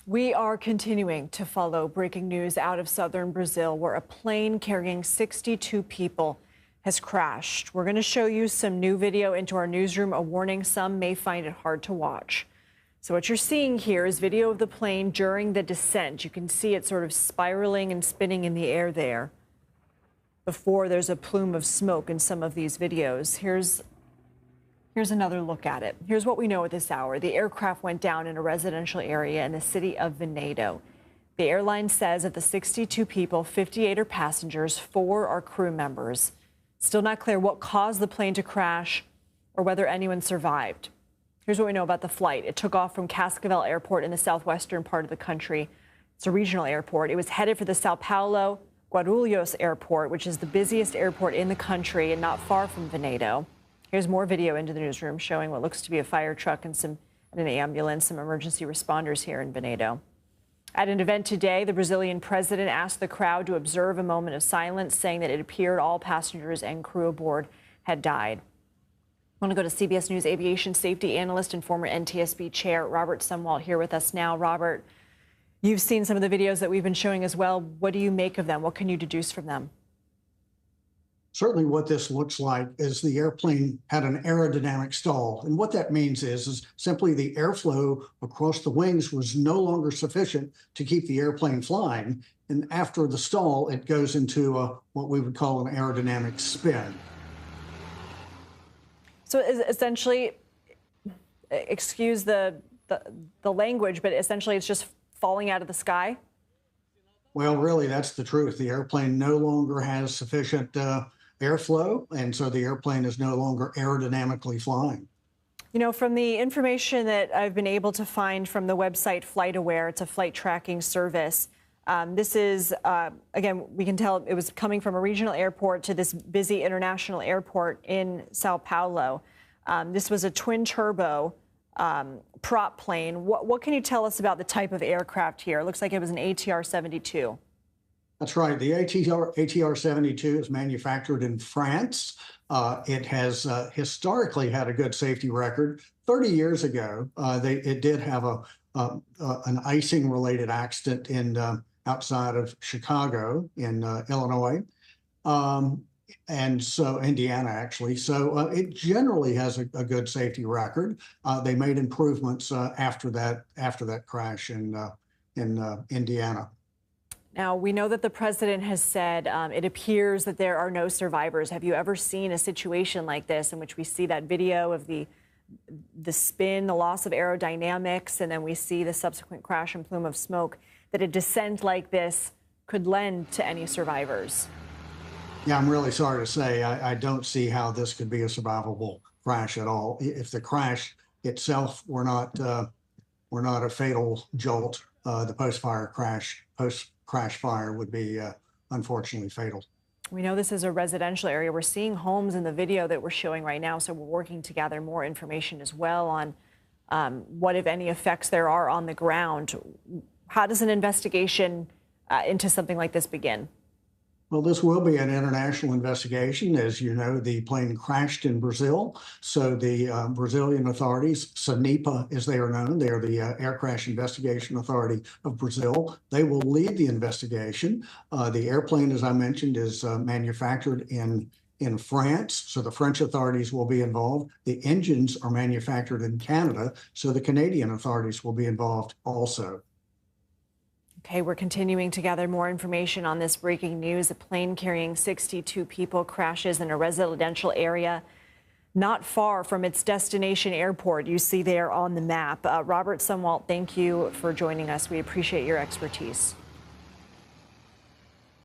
We are continuing to follow breaking news out of southern Brazil, where a plane carrying 62 people has crashed. We're going to show you some new video into our newsroom, a warning some may find it hard to watch. So what you're seeing here is video of the plane during the descent. You can see it sort of spiraling and spinning in the air there before there's a plume of smoke in some of these videos. Here's another look at it. Here's what we know at this hour. The aircraft went down in a residential area in the city of Venado. The airline says of the 62 people, 58 are passengers, 4 are crew members. Still not clear what caused the plane to crash or whether anyone survived. Here's what we know about the flight. It took off from Cascavel Airport in the southwestern part of the country. It's a regional airport. It was headed for the Sao Paulo Guarulhos Airport, which is the busiest airport in the country and not far from Venado. Here's more video into the newsroom showing what looks to be a fire truck and an ambulance, some emergency responders here in Venado. At an event today, the Brazilian president asked the crowd to observe a moment of silence, saying that it appeared all passengers and crew aboard had died. I want to go to CBS News aviation safety analyst and former NTSB chair Robert Sumwalt here with us now. Robert, you've seen some of the videos that we've been showing as well. What do you make of them? What can you deduce from them? Certainly what this looks like is the airplane had an aerodynamic stall. And what that means is simply the airflow across the wings was no longer sufficient to keep the airplane flying. And after the stall, it goes into what we would call an aerodynamic spin. So essentially, excuse the language, but essentially it's just falling out of the sky? Well, really, that's the truth. The airplane no longer has sufficient airflow, and so the airplane is no longer aerodynamically flying. You know, from the information that I've been able to find from the website FlightAware, it's a flight tracking service. This is, again, we can tell it was coming from a regional airport to this busy international airport in Sao Paulo. This was a twin-turbo prop plane. What can you tell us about the type of aircraft here? It looks like it was an ATR-72. That's right. The ATR-72 is manufactured in France. It has historically had a good safety record. 30 years ago, it did have an icing-related accident in outside of Chicago in Illinois, and so Indiana actually. So it generally has a good safety record. They made improvements after that crash in Indiana. Now, we know that the president has said it appears that there are no survivors. Have you ever seen a situation like this in which we see that video of the spin, the loss of aerodynamics, and then we see the subsequent crash and plume of smoke, that a descent like this could lend to any survivors? Yeah, I'm really sorry to say I don't see how this could be a survivable crash at all. If the crash itself were not a fatal jolt, the post-crash fire would be unfortunately fatal. We know this is a residential area. We're seeing homes in the video that we're showing right now, so we're working to gather more information as well on what, if any, effects there are on the ground. How does an investigation into something like this begin? Well, this will be an international investigation. As you know, the plane crashed in Brazil. So the Brazilian authorities, SANIPA as they are known, they are the Air Crash Investigation Authority of Brazil. They will lead the investigation. The airplane, as I mentioned, is manufactured in France, so the French authorities will be involved. The engines are manufactured in Canada, so the Canadian authorities will be involved also. Okay, we're continuing to gather more information on this breaking news. A plane carrying 62 people crashes in a residential area not far from its destination airport. You see there on the map. Robert Sumwalt, thank you for joining us. We appreciate your expertise.